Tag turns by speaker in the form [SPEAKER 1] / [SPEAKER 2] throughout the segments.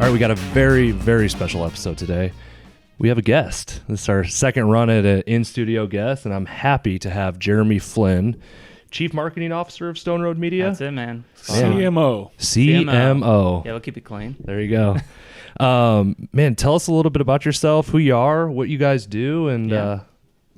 [SPEAKER 1] All right, we got a very, very special episode today. We have a guest. This is our second run at an in-studio guest, and I'm happy to have Jeremy Flinn, Chief Marketing Officer of Stone Road Media.
[SPEAKER 2] That's it, man.
[SPEAKER 1] CMO.
[SPEAKER 2] Yeah, we'll keep it clean.
[SPEAKER 1] There you go. Man, tell us a little bit about yourself, who you are, what you guys do, and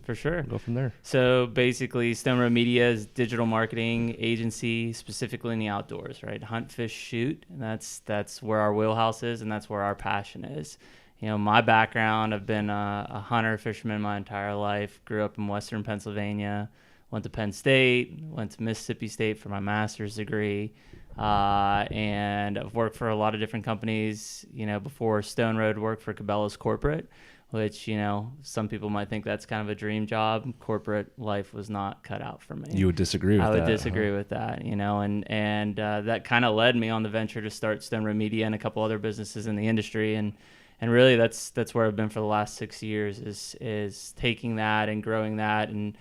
[SPEAKER 2] for sure.
[SPEAKER 1] Go from there.
[SPEAKER 2] So basically, Stone Road Media is digital marketing agency, specifically in the outdoors, right? Hunt, fish, shoot. And that's where our wheelhouse is, and that's where our passion is. You know, my background, I've been a hunter, fisherman my entire life. Grew up in Western Pennsylvania. Went to Penn State. Went to Mississippi State for my master's degree. And I've worked for a lot of different companies. You know, before Stone Road, worked for Cabela's corporate, which, you know, some people might think that's kind of a dream job. Corporate life was not cut out for me.
[SPEAKER 1] You would disagree with that?
[SPEAKER 2] I would disagree with that, you know, and that kind of led me on the venture to start Stone Road Media and a couple other businesses in the industry. And really that's where I've been for the last 6 years is taking that and growing that and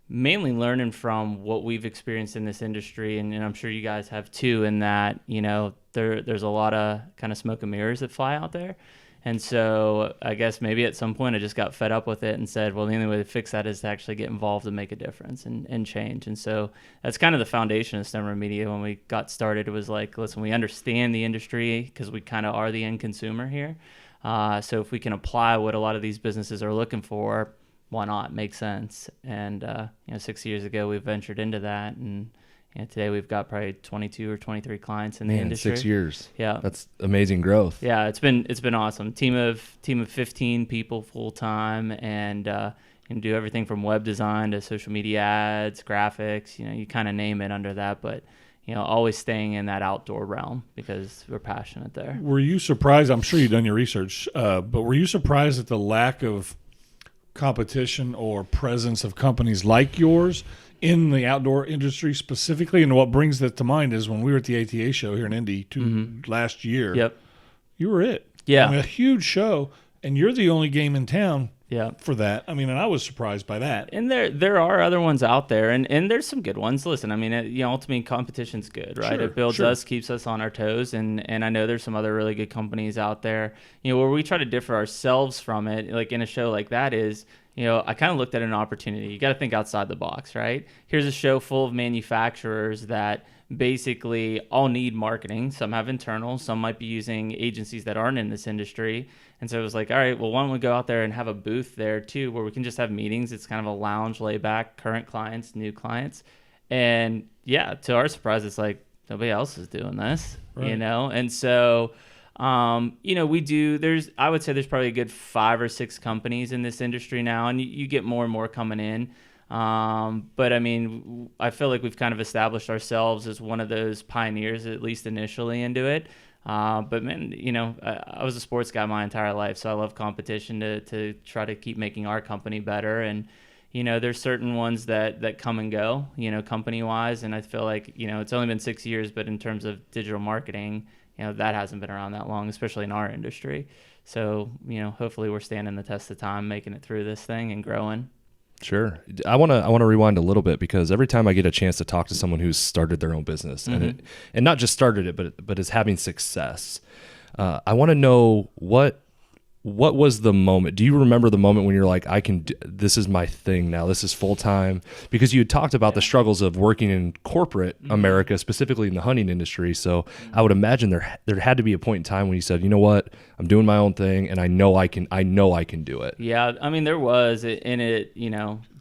[SPEAKER 2] mainly learning from what we've experienced in this industry. And I'm sure you guys have too, in that, you know, there's a lot of kind of smoke and mirrors that fly out there. And so I guess maybe at some point I just got fed up with it and said, well, the only way to fix that is to actually get involved and make a difference and change. And so that's kind of the foundation of Stone Road Media. When we got started, it was like, listen, we understand the industry because we kind of are the end consumer here. So if we can apply what a lot of these businesses are looking for, why not? Makes sense. And, 6 years ago, we ventured into that. And today we've got probably 22 or 23 clients in the industry.
[SPEAKER 1] 6 years.
[SPEAKER 2] Yeah.
[SPEAKER 1] That's amazing growth.
[SPEAKER 2] Yeah, it's been awesome. Team of 15 people full time, and can do everything from web design to social media ads, graphics, you kind of name it under that, but always staying in that outdoor realm because we're passionate there.
[SPEAKER 3] Were you surprised? I'm sure you've done your research, but were you surprised at the lack of competition or presence of companies like yours in the outdoor industry specifically? And what brings that to mind is when we were at the ATA show here in Indy last year.
[SPEAKER 2] Yep.
[SPEAKER 3] You were it.
[SPEAKER 2] Yeah.
[SPEAKER 3] I mean, a huge show, and you're the only game in town.
[SPEAKER 2] Yeah.
[SPEAKER 3] For that. I mean, and I was surprised by that.
[SPEAKER 2] And there are other ones out there, and there's some good ones. Listen, I mean, ultimately competition's good, right?
[SPEAKER 3] Sure,
[SPEAKER 2] it builds us, keeps us on our toes, and I know there's some other really good companies out there. Where we try to differ ourselves from it, like in a show like that is, I kind of looked at an opportunity. You got to think outside the box, right? Here's a show full of manufacturers that basically all need marketing. Some have internal, some might be using agencies that aren't in this industry. And so it was like, all right, well, why don't we go out there and have a booth there too, where we can just have meetings. It's kind of a lounge, lay back, current clients, new clients. And yeah, to our surprise, it's like nobody else is doing this,
[SPEAKER 3] right.
[SPEAKER 2] And so, we do, I would say there's probably a good 5 or 6 companies in this industry now, and you get more and more coming in. But I mean, I feel like we've kind of established ourselves as one of those pioneers, at least initially, into it. But man, I was a sports guy my entire life, so I love competition to try to keep making our company better. And, there's certain ones that come and go, company wise. And I feel like, it's only been 6 years, but in terms of digital marketing, that hasn't been around that long, especially in our industry. So, hopefully we're standing the test of time, making it through this thing and growing.
[SPEAKER 1] Sure. I want to rewind a little bit, because every time I get a chance to talk to someone who's started their own business and not just started it, but is having success, I want to know what was the moment? Do you remember the moment when you're like, this is my thing now, this is full time? Because you had talked about the struggles of working in corporate America, specifically in the hunting industry. So I would imagine there had to be a point in time when you said, you know what, I'm doing my own thing, and I know I can do it.
[SPEAKER 2] Yeah, I mean, there was in it.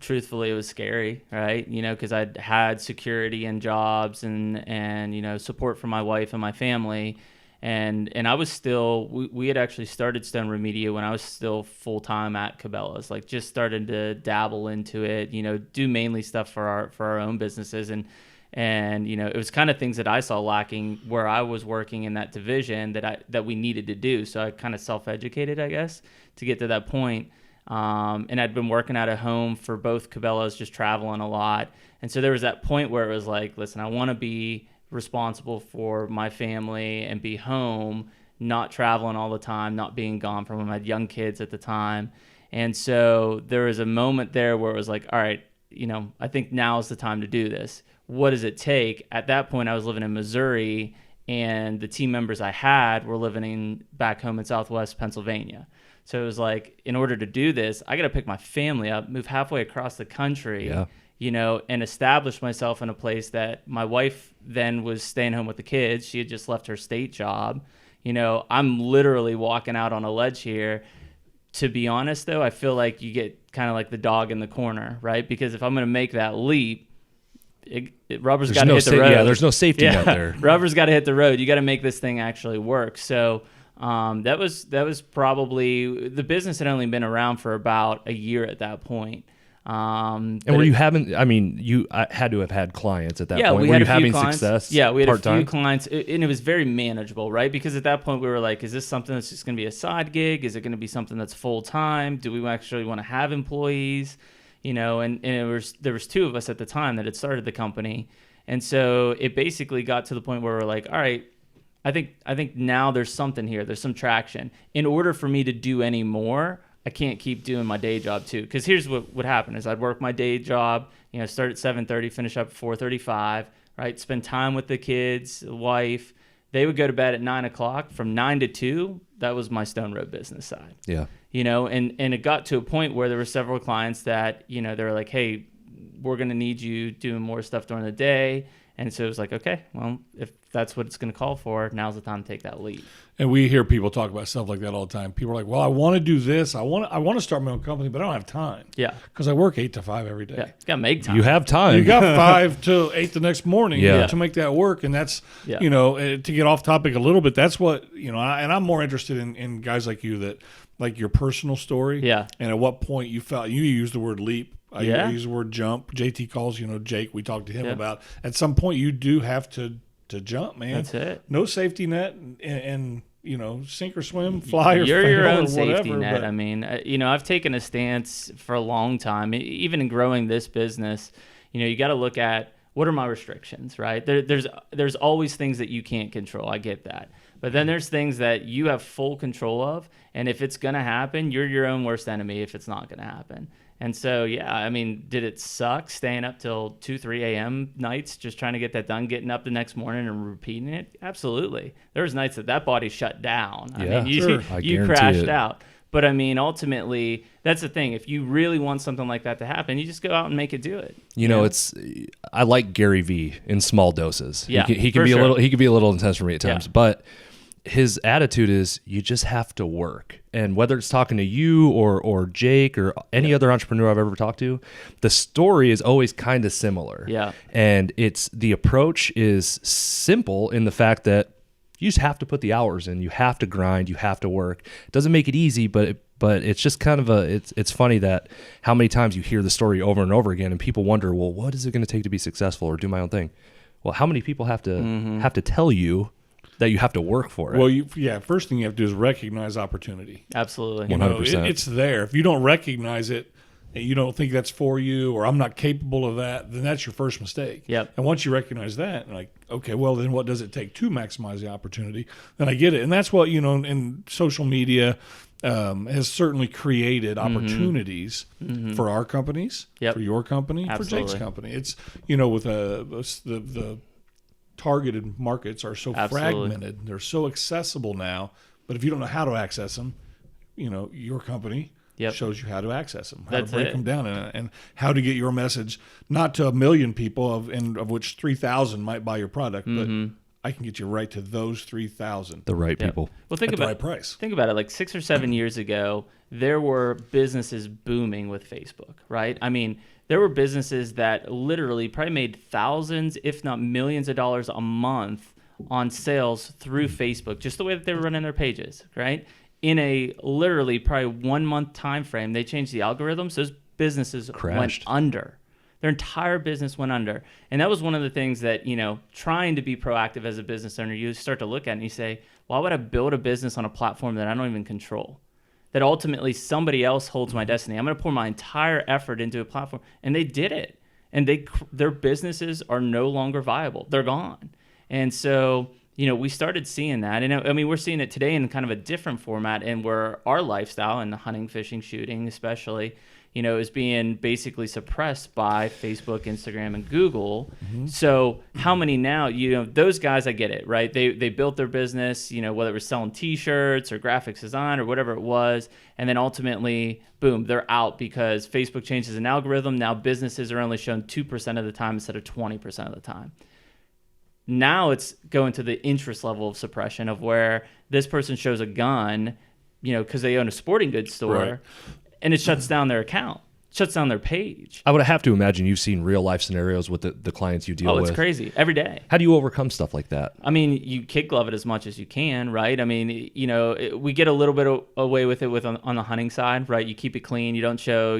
[SPEAKER 2] Truthfully, it was scary, right? Because I'd had security and jobs and support from my wife and my family. And I was still, we had actually started Stone Road Media when I was still full-time at Cabela's, like just started to dabble into it, do mainly stuff for our own businesses. And it was kind of things that I saw lacking where I was working in that division that we needed to do. So I kind of self-educated, I guess, to get to that point. And I'd been working out of home for both Cabela's, just traveling a lot. And so there was that point where it was like, listen, I want to be responsible for my family and be home, not traveling all the time, not being gone from them. I had young kids at the time. And so there was a moment there where it was like, all right, I think now is the time to do this. What does it take? At that point, I was living in Missouri, and the team members I had were living back home in Southwest Pennsylvania. So it was like, in order to do this, I got to pick my family up, move halfway across the country, and establish myself in a place that my wife then was staying home with the kids. She had just left her state job. I'm literally walking out on a ledge here. To be honest, though, I feel like you get kind of like the dog in the corner, right? Because if I'm going to make that leap, rubber's got to hit the road.
[SPEAKER 1] Yeah, there's no safety net there.
[SPEAKER 2] Rubber's got to hit the road. You got to make this thing actually work. So that was probably, the business had only been around for about a year at that point.
[SPEAKER 1] And were you having? I mean, you had to have had clients at that point.
[SPEAKER 2] We
[SPEAKER 1] were
[SPEAKER 2] had
[SPEAKER 1] you
[SPEAKER 2] a few
[SPEAKER 1] having
[SPEAKER 2] clients.
[SPEAKER 1] success?
[SPEAKER 2] Yeah, we had
[SPEAKER 1] part-time?
[SPEAKER 2] a few clients, and it was very manageable, right? Because at that point we were like, is this something that's just going to be a side gig? Is it going to be something that's full time? Do we actually want to have employees? And there was two of us at the time that had started the company, and so it basically got to the point where we're like, all right, I think now there's something here. There's some traction. In order for me to do any more, I can't keep doing my day job too. Because here's what would happen is I'd work my day job, start at 7:30, finish up at 4:35, right? Spend time with the kids, the wife. They would go to bed at 9 o'clock. From 9 to 2, that was my Stone Road business side.
[SPEAKER 1] Yeah.
[SPEAKER 2] And it got to a point where there were several clients that, they were like, hey, we're going to need you doing more stuff during the day. And so it was like, okay, well, if that's what it's going to call for, now's the time to take that leap.
[SPEAKER 3] And we hear people talk about stuff like that all the time. People are like, well, I want to do this. I want to start my own company, but I don't have time.
[SPEAKER 2] Yeah.
[SPEAKER 3] Because I work 8 to 5 every day.
[SPEAKER 2] Yeah. You got to make time.
[SPEAKER 1] You have time.
[SPEAKER 3] You got 5 to 8 the next morning
[SPEAKER 1] Yeah.
[SPEAKER 3] to make that work. And that's,
[SPEAKER 2] Yeah.
[SPEAKER 3] to get off topic a little bit, that's what, and I'm more interested in guys like you that, like your personal story.
[SPEAKER 2] Yeah.
[SPEAKER 3] And at what point you felt, you used the word leap. I use the word jump. JT calls, Jake, we talked to him about, at some point you do have to jump, man.
[SPEAKER 2] That's it.
[SPEAKER 3] No safety net and sink or swim, fly or
[SPEAKER 2] You're
[SPEAKER 3] fail
[SPEAKER 2] your own
[SPEAKER 3] or
[SPEAKER 2] safety
[SPEAKER 3] whatever,
[SPEAKER 2] net.
[SPEAKER 3] but-
[SPEAKER 2] I mean, I've taken a stance for a long time, even in growing this business. You got to look at what are my restrictions, right? There's always things that you can't control. I get that. But then there's things that you have full control of. And if it's going to happen, you're your own worst enemy if it's not going to happen. And so, did it suck staying up till 2, 3 a.m. nights just trying to get that done, getting up the next morning and repeating it? Absolutely. There was nights that body shut down.
[SPEAKER 1] Yeah,
[SPEAKER 2] you crashed out. But ultimately, that's the thing. If you really want something like that to happen, you just go out and make it do it.
[SPEAKER 1] I like Gary Vee in small doses.
[SPEAKER 2] Yeah,
[SPEAKER 1] he can be
[SPEAKER 2] sure.
[SPEAKER 1] he can be a little intense for me at times,
[SPEAKER 2] Yeah.
[SPEAKER 1] but his attitude is you just have to work. And whether it's talking to you or Jake or any other entrepreneur I've ever talked to, the story is always kind of similar.
[SPEAKER 2] Yeah.
[SPEAKER 1] And the approach is simple in the fact that you just have to put the hours in. You have to grind. You have to work. It doesn't make it easy, but it's just kind of it's funny that how many times you hear the story over and over again and people wonder, well, what is it going to take to be successful or do my own thing? Well, how many people have to tell you that you have to work for it?
[SPEAKER 3] Well, first thing you have to do is recognize opportunity.
[SPEAKER 2] Absolutely.
[SPEAKER 1] 100%.
[SPEAKER 3] It's there. If you don't recognize it and you don't think that's for you or I'm not capable of that, then that's your first mistake.
[SPEAKER 2] Yep.
[SPEAKER 3] And once you recognize that, like, okay, well, then what does it take to maximize the opportunity? Then I get it. And that's what, in social media has certainly created opportunities for our companies, for your company,
[SPEAKER 2] Absolutely.
[SPEAKER 3] for Jake's company. It's, with the targeted markets are so fragmented. They're so accessible now. But if you don't know how to access them, your company shows you how to access them, how to break them down, and how to get your message not to 1 million people, of which 3,000 might buy your product, but I can get you right to those 3,000.
[SPEAKER 1] The right people.
[SPEAKER 2] Well, think
[SPEAKER 3] at
[SPEAKER 2] about
[SPEAKER 3] the right price.
[SPEAKER 2] Think about it. Like 6 or 7 years ago, there were businesses booming with Facebook, right? I mean, there were businesses that literally probably made thousands, if not millions of dollars a month on sales through Facebook, just the way that they were running their pages, right? In a literally probably 1 month time frame, they changed the algorithms. Those businesses
[SPEAKER 1] crashed.
[SPEAKER 2] went under. Their entire business went under. And that was one of the things that, trying to be proactive as a business owner, you start to look at and you say, why would I build a business on a platform that I don't even control? That ultimately somebody else holds my destiny. I'm going to pour my entire effort into a platform. And they did it. And their businesses are no longer viable. They're gone. And so, we started seeing that. And we're seeing it today in kind of a different format and where our lifestyle and hunting, fishing, shooting especially, is being basically suppressed by Facebook, Instagram, and Google. So how many now, those guys, I get it, right? They built their business, whether it was selling t-shirts or graphics design or whatever it was. And then ultimately, boom, they're out because Facebook changes an algorithm. Now businesses are only shown 2% of the time instead of 20% of the time. Now it's going to the interest level of suppression of where this person shows a gun, because they own a sporting goods store,
[SPEAKER 3] Right.
[SPEAKER 2] and it shuts down their account, shuts down their page.
[SPEAKER 1] I would have to imagine you've seen real life scenarios with the clients you deal with.
[SPEAKER 2] Oh, it's crazy every day.
[SPEAKER 1] How do you overcome stuff like that?
[SPEAKER 2] I mean, you kick glove it as much as you can, right? I mean, we get a little bit away with it on the hunting side, right? You keep it clean. You don't show,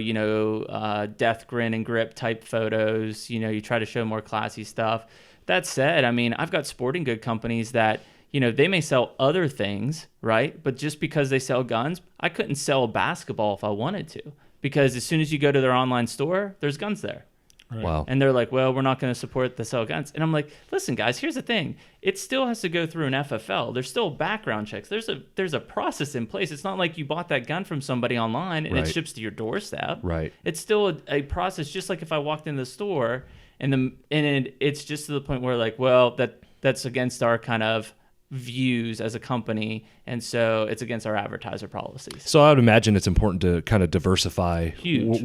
[SPEAKER 2] death grin and grip type photos. You try to show more classy stuff. That said, I mean, I've got sporting good companies that, they may sell other things, right? But just because they sell guns, I couldn't sell a basketball if I wanted to, because as soon as you go to their online store, there's guns there.
[SPEAKER 3] Right.
[SPEAKER 1] Wow.
[SPEAKER 2] And they're like, well, we're not going to support the sell guns. And I'm like, listen, guys, here's the thing. It still has to go through an FFL. There's still background checks. There's a process in place. It's not like you bought that gun from somebody online and
[SPEAKER 1] Right.
[SPEAKER 2] it ships to your doorstep.
[SPEAKER 1] Right.
[SPEAKER 2] It's still a process, just like if I walked in the store and it's just to the point where like, well, that's against our kind of views as a company, and so it's against our advertiser policies.
[SPEAKER 1] So I would imagine it's important to kind of diversify.
[SPEAKER 2] Huge.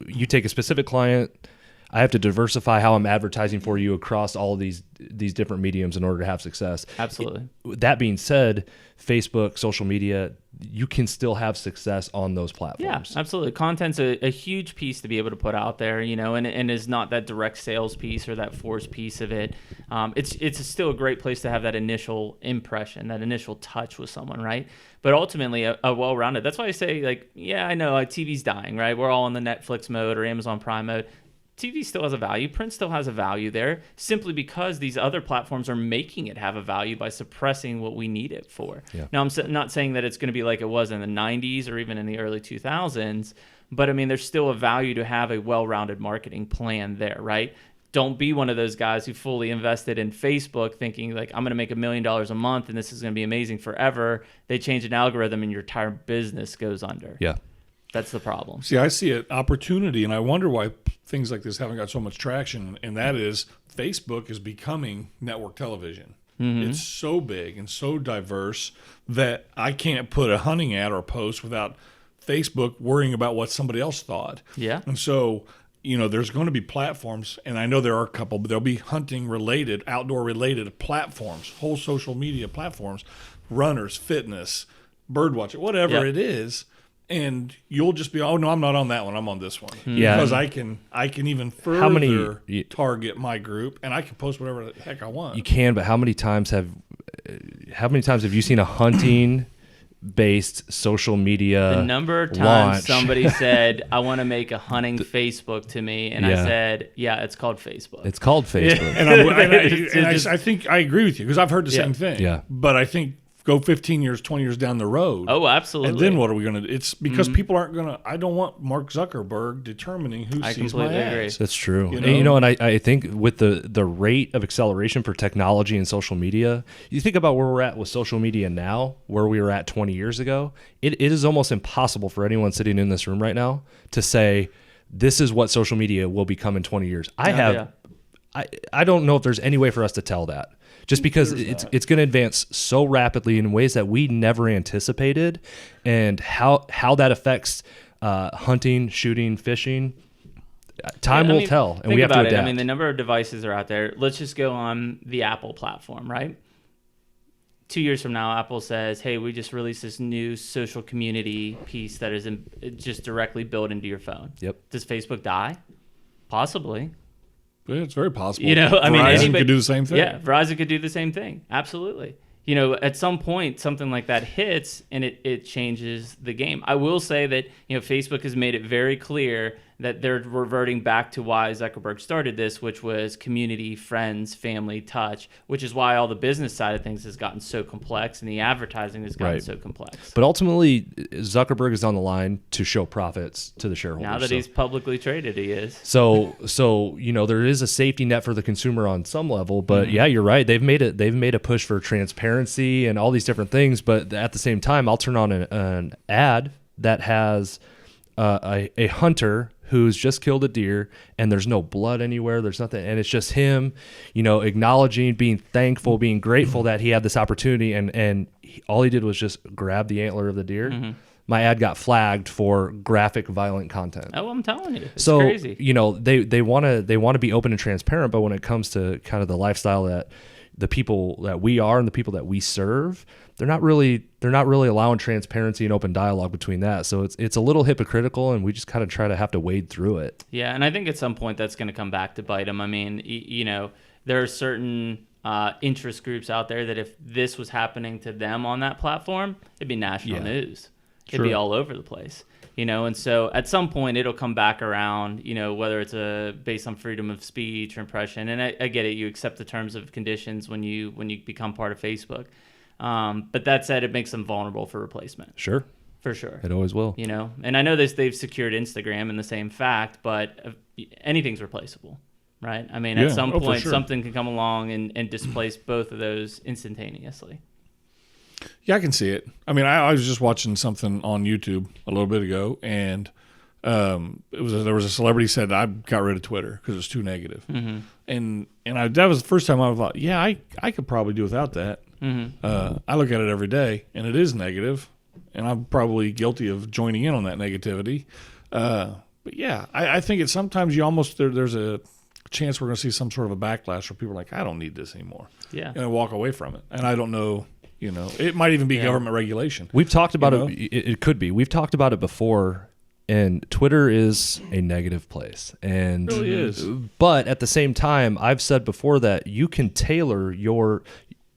[SPEAKER 1] You take a specific client, I have to diversify how I'm advertising for you across all of these different mediums in order to have success.
[SPEAKER 2] Absolutely.
[SPEAKER 1] That being said, Facebook, social media, you can still have success on those
[SPEAKER 2] Yeah,
[SPEAKER 1] platforms.
[SPEAKER 2] absolutely. Content's a huge piece to be able to put out there, and is not that direct sales piece or that forced piece of it. It's still a great place to have that initial impression, that initial touch with someone, right? But ultimately, a well-rounded. That's why I say, like, yeah, I know, like, TV's dying, right? We're all in the Netflix mode or Amazon Prime mode. TV still has a value. Print still has a value there, simply because these other platforms are making it have a value by suppressing what we need it for.
[SPEAKER 1] Yeah.
[SPEAKER 2] Now, I'm not saying that it's going to be like it was in the 90s or even in the early 2000s, but I mean, there's still a value to have a well-rounded marketing plan there, right? Don't be one of those guys who fully invested in Facebook thinking like, I'm going to make $1 million a month and this is going to be amazing forever. They change an algorithm and your entire business goes under.
[SPEAKER 1] Yeah.
[SPEAKER 2] That's the problem.
[SPEAKER 3] See, I see an opportunity, and I wonder why things like this haven't got so much traction, and that is Facebook is becoming network television.
[SPEAKER 2] Mm-hmm.
[SPEAKER 3] It's so big and so diverse that I can't put a hunting ad or a post without Facebook worrying about what somebody else thought.
[SPEAKER 2] Yeah.
[SPEAKER 3] And so, there's going to be platforms, and I know there are a couple, but there'll be hunting-related, outdoor-related platforms, whole social media platforms, runners, fitness, birdwatching, whatever it is. And you'll just be, oh no, I'm not on that one. I'm on this one.
[SPEAKER 1] Yeah.
[SPEAKER 3] Because I can even further
[SPEAKER 1] How many-
[SPEAKER 3] target my group, and I can post whatever the heck I want.
[SPEAKER 1] You can, but how many times have you seen a hunting based social media
[SPEAKER 2] The number of times
[SPEAKER 1] launch?
[SPEAKER 2] somebody said, I want to make a hunting Facebook to me, and I
[SPEAKER 1] Yeah.
[SPEAKER 2] said, yeah, it's called Facebook.
[SPEAKER 1] It's called Facebook.
[SPEAKER 3] I think I agree with you because I've heard the same thing.
[SPEAKER 1] Yeah.
[SPEAKER 3] But I think go 15 years, 20 years down the road.
[SPEAKER 2] Oh, absolutely.
[SPEAKER 3] And then what are we going to do? It's because people aren't going to, I don't want Mark Zuckerberg determining who
[SPEAKER 2] I
[SPEAKER 3] sees my
[SPEAKER 2] completely
[SPEAKER 3] ads.
[SPEAKER 2] agree.
[SPEAKER 1] That's true.
[SPEAKER 3] You know?
[SPEAKER 1] And I think with the rate of acceleration for technology and social media, you think about where we're at with social media now, where we were at 20 years ago, it is almost impossible for anyone sitting in this room right now to say, this is what social media will become in 20 years. I don't know if there's any way for us to tell that. Just because it's going to advance so rapidly in ways that we never anticipated, and how that affects hunting, shooting, fishing, time will tell, and we have to adapt.
[SPEAKER 2] I mean, the number of devices are out there. Let's just go on the Apple platform, right? 2 years from now, Apple says, hey, we just released this new social community piece that is just directly built into your phone.
[SPEAKER 1] Yep.
[SPEAKER 2] Does Facebook die? Possibly.
[SPEAKER 3] Yeah, it's very possible.
[SPEAKER 2] Verizon
[SPEAKER 3] could do the same thing.
[SPEAKER 2] Yeah, Verizon could do the same thing. Absolutely. At some point, something like that hits and it changes the game. I will say that, Facebook has made it very clear that they're reverting back to why Zuckerberg started this, which was community, friends, family, touch, which is why all the business side of things has gotten so complex and the advertising has gotten so complex.
[SPEAKER 1] But ultimately, Zuckerberg is on the line to show profits to the shareholders.
[SPEAKER 2] Now that he's publicly traded, he is.
[SPEAKER 1] So there is a safety net for the consumer on some level, but yeah, you're right. They've made a push for transparency and all these different things, but at the same time, I'll turn on an ad that has a hunter who's just killed a deer and there's no blood anywhere, there's nothing, and it's just him, acknowledging, being thankful, being grateful that he had this opportunity, and all he did was just grab the antler of the deer. Mm-hmm. My ad got flagged for graphic, violent content.
[SPEAKER 2] Oh, I'm telling you, it's
[SPEAKER 1] so
[SPEAKER 2] crazy.
[SPEAKER 1] They want to be open and transparent, but when it comes to kind of the lifestyle that the people that we are and the people that we serve, they're not really allowing transparency and open dialogue between that. So it's a little hypocritical, and we just kind of try to have to wade through it.
[SPEAKER 2] Yeah, and I think at some point that's going to come back to bite them. I mean, there are certain interest groups out there that if this was happening to them on that platform, it'd be national news. It'd be all over the place. And so at some point it'll come back around, whether it's based on freedom of speech or impression. And I get it. You accept the terms of conditions when you become part of Facebook. But that said, it makes them vulnerable for replacement.
[SPEAKER 1] Sure.
[SPEAKER 2] For sure.
[SPEAKER 1] It always will.
[SPEAKER 2] And I know they've secured Instagram in the same fact, but anything's replaceable, right? I mean, at some point something can come along and displace both of those instantaneously.
[SPEAKER 3] Yeah, I can see it. I mean, I was just watching something on YouTube a little bit ago, and there was a celebrity said, I got rid of Twitter because it was too negative. Mm-hmm. And that was the first time I thought, yeah, I could probably do without that. Mm-hmm. I look at it every day, and it is negative, and I'm probably guilty of joining in on that negativity. But yeah, I think it's sometimes you almost there's a chance we're going to see some sort of a backlash where people are like, I don't need this anymore.
[SPEAKER 2] Yeah,
[SPEAKER 3] and I walk away from it, and I don't know. It might even be government regulation.
[SPEAKER 1] We've talked about it. It could be. We've talked about it before, and Twitter is a negative place. And
[SPEAKER 3] it really is.
[SPEAKER 1] But at the same time, I've said before that you can tailor your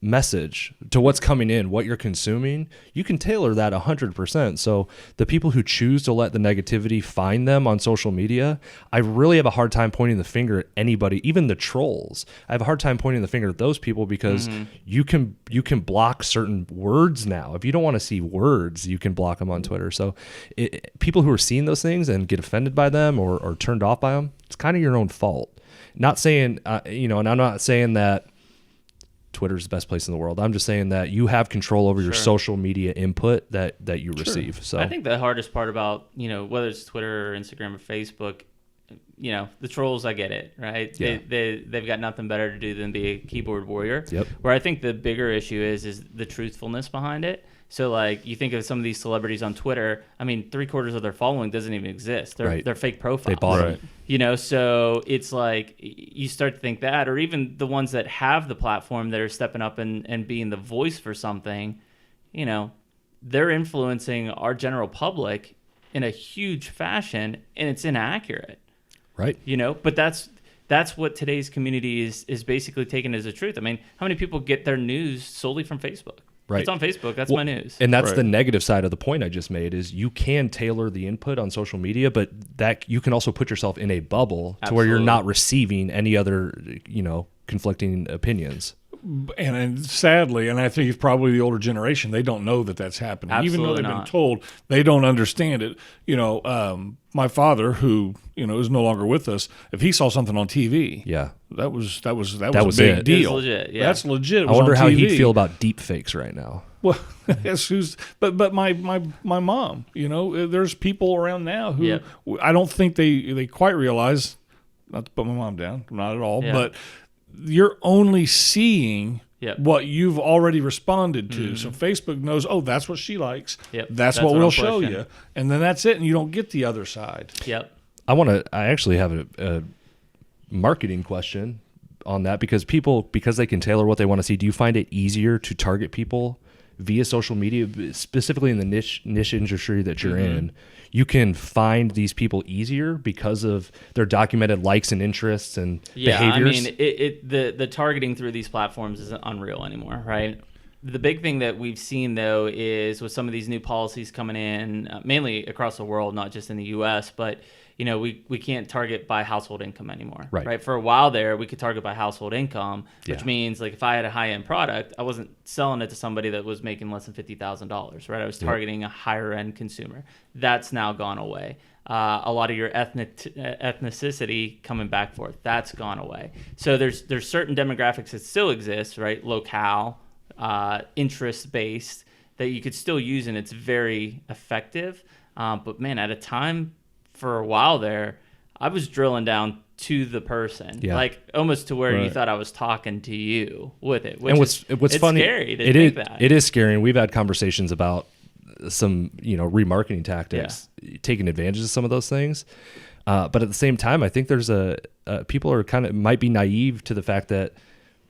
[SPEAKER 1] message to what's coming in, what you're consuming. You can tailor that 100%. So the people who choose to let the negativity find them on social media, I really have a hard time pointing the finger at anybody, even the trolls. I have a hard time pointing the finger at those people because you can block certain words now. If you don't want to see words, you can block them on Twitter. So people who are seeing those things and get offended by them or turned off by them, it's kind of your own fault. Not saying, and I'm not saying that Twitter's the best place in the world. I'm just saying that you have control over your social media input that you receive. So
[SPEAKER 2] I think the hardest part about, whether it's Twitter or Instagram or Facebook, the trolls, I get it, right?
[SPEAKER 1] Yeah.
[SPEAKER 2] They've got nothing better to do than be a keyboard warrior.
[SPEAKER 1] Yep.
[SPEAKER 2] Where I think the bigger issue is the truthfulness behind it. So like you think of some of these celebrities on Twitter, I mean, 3/4 of their following doesn't even exist. They're fake profiles.
[SPEAKER 1] They bought it.
[SPEAKER 2] So it's like you start to think that, or even the ones that have the platform that are stepping up and being the voice for something, they're influencing our general public in a huge fashion, and it's inaccurate.
[SPEAKER 1] Right.
[SPEAKER 2] But that's what today's community is basically taken as a truth. I mean, how many people get their news solely from Facebook?
[SPEAKER 1] Right.
[SPEAKER 2] It's on Facebook. That's my news.
[SPEAKER 1] And that's the negative side of the point I just made is you can tailor the input on social media, but that you can also put yourself in a bubble to where you're not receiving any other, conflicting opinions.
[SPEAKER 3] And sadly, and I think it's probably the older generation, they don't know that that's happening.
[SPEAKER 2] Absolutely
[SPEAKER 3] Even though they've
[SPEAKER 2] not.
[SPEAKER 3] been told, they don't understand it. My father, who is no longer with us, if he saw something on TV, that was a big
[SPEAKER 1] it.
[SPEAKER 3] deal.
[SPEAKER 2] It's legit, yeah.
[SPEAKER 3] That's legit. It
[SPEAKER 1] I
[SPEAKER 3] was
[SPEAKER 1] wonder
[SPEAKER 3] on
[SPEAKER 1] how
[SPEAKER 3] TV.
[SPEAKER 1] he'd feel about deep fakes right now.
[SPEAKER 3] Well, but my mom, there's people around now who I don't think they quite realize. Not to put my mom down, not at all, but you're only seeing what you've already responded to. So Facebook knows, that's what she likes. That's what we'll show you. And then that's it, and you don't get the other side.
[SPEAKER 2] Yep.
[SPEAKER 1] I actually have a marketing question on that because they can tailor what they want to see. Do you find it easier to target people via social media, specifically in the niche industry that you're in? You can find these people easier because of their documented likes and interests and behaviors.
[SPEAKER 2] I mean, the targeting through these platforms isn't unreal anymore, right? The big thing that we've seen, though, is with some of these new policies coming in, mainly across the world, not just in the U.S., but we can't target by household income anymore, right? For a while there, we could target by household income, which means like if I had a high-end product, I wasn't selling it to somebody that was making less than $50,000, right? I was targeting a higher-end consumer. That's now gone away. A lot of your ethnicity coming back forth, that's gone away. So there's certain demographics that still exist, right? Locale, interest-based, that you could still use, and it's very effective. But man, at a time for a while there, I was drilling down to the person, like almost to where you thought I was talking to you with it. Which
[SPEAKER 1] and what's
[SPEAKER 2] it's
[SPEAKER 1] funny,
[SPEAKER 2] scary to think that.
[SPEAKER 1] It is scary, and we've had conversations about some remarketing tactics, taking advantage of some of those things. But at the same time, I think there's people are might be naive to the fact that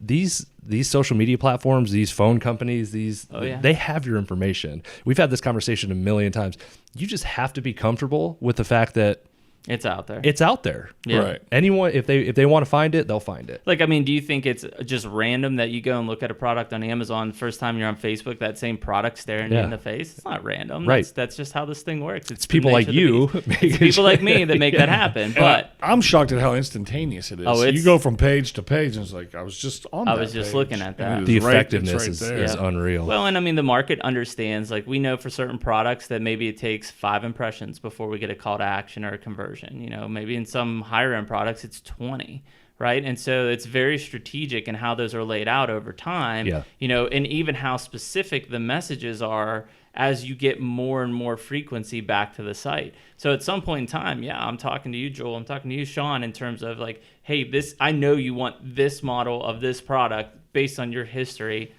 [SPEAKER 1] these social media platforms, these phone companies, they have your information. We've had this conversation a million times. You just have to be comfortable with the fact that
[SPEAKER 2] it's out there.
[SPEAKER 1] It's out there.
[SPEAKER 2] Yeah.
[SPEAKER 3] Right.
[SPEAKER 1] Anyone, if they want to find it, they'll find it.
[SPEAKER 2] Like, I mean, do you think it's just random that you go and look at a product on Amazon, first time you're on Facebook, that same product staring you in the face? It's not random.
[SPEAKER 1] Right.
[SPEAKER 2] That's just how this thing works. It's
[SPEAKER 1] people like you.
[SPEAKER 2] It's people like me that make that happen. But
[SPEAKER 3] I'm shocked at how instantaneous it is.
[SPEAKER 2] Oh,
[SPEAKER 3] you go from page to page, and it's like, I was just on that
[SPEAKER 2] I was just
[SPEAKER 3] page,
[SPEAKER 2] looking at that.
[SPEAKER 3] and
[SPEAKER 1] The
[SPEAKER 3] it's
[SPEAKER 1] effectiveness
[SPEAKER 3] it's right there.
[SPEAKER 1] is unreal.
[SPEAKER 2] Well, and I mean, the market understands, like, we know for certain products that maybe it takes 5 impressions before we get a call to action or a conversion. Maybe in some higher end products, it's 20, right? And so it's very strategic in how those are laid out over time, and even how specific the messages are as you get more and more frequency back to the site. So at some point in time, I'm talking to you, Joel, I'm talking to you, Sean, in terms of like, hey, I know you want this model of this product based on your history,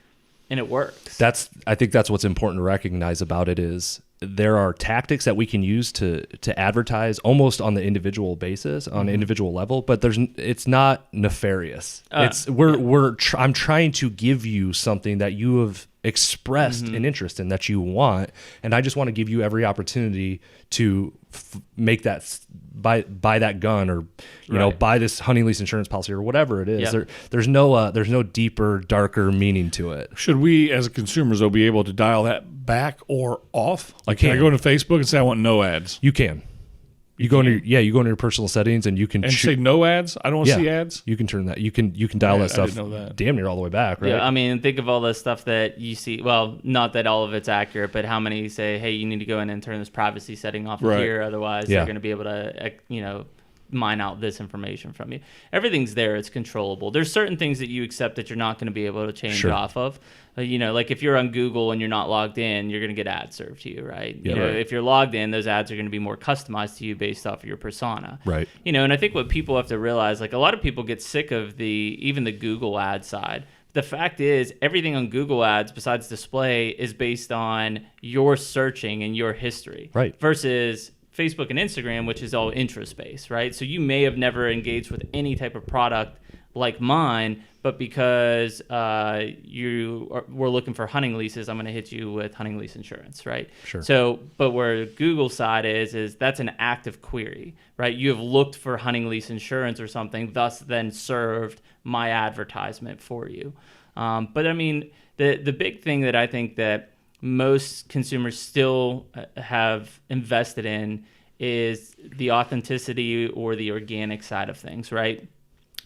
[SPEAKER 2] and it works.
[SPEAKER 1] I think that's what's important to recognize about it is there are tactics that we can use to advertise almost on the individual basis, on an individual level, but it's not nefarious. I'm trying to give you something that you have expressed an interest in, that you want, and I just want to give you every opportunity to make that buy that gun, or buy this hunting lease insurance policy, or whatever it is. There's no deeper, darker meaning to it.
[SPEAKER 3] Should we, as consumers, though, be able to dial that back or off? Like, can I go into Facebook and say I want no ads?
[SPEAKER 1] You can. You go into your personal settings, and you can
[SPEAKER 3] say no ads. I don't want to see ads.
[SPEAKER 1] You can turn that. You can dial that stuff.
[SPEAKER 3] I didn't know that.
[SPEAKER 1] Damn near all the way back, right?
[SPEAKER 2] Yeah, I mean, think of all the stuff that you see. Well, not that all of it's accurate, but how many say, "Hey, you need to go in and turn this privacy setting off of here, otherwise they're going to be able to, mine out this information from you." Everything's there. It's controllable. There's certain things that you accept that you're not going to be able to change off of. Like if you're on Google and you're not logged in, you're going to get ads served to you, right? If you're logged in, those ads are going to be more customized to you based off of your persona.
[SPEAKER 1] Right.
[SPEAKER 2] And I think what people have to realize, like, a lot of people get sick of even the Google ad side. The fact is, everything on Google ads besides display is based on your searching and your history.
[SPEAKER 1] Right.
[SPEAKER 2] Versus Facebook and Instagram, which is all interest-based, right? So you may have never engaged with any type of product like mine, but because we're looking for hunting leases, I'm going to hit you with hunting lease insurance, right?
[SPEAKER 1] Sure.
[SPEAKER 2] So, but where Google side is that's an active query, right? You have looked for hunting lease insurance or something, thus then served my advertisement for you. But I mean, the big thing that I think that most consumers still have invested in is the authenticity or the organic side of things, right?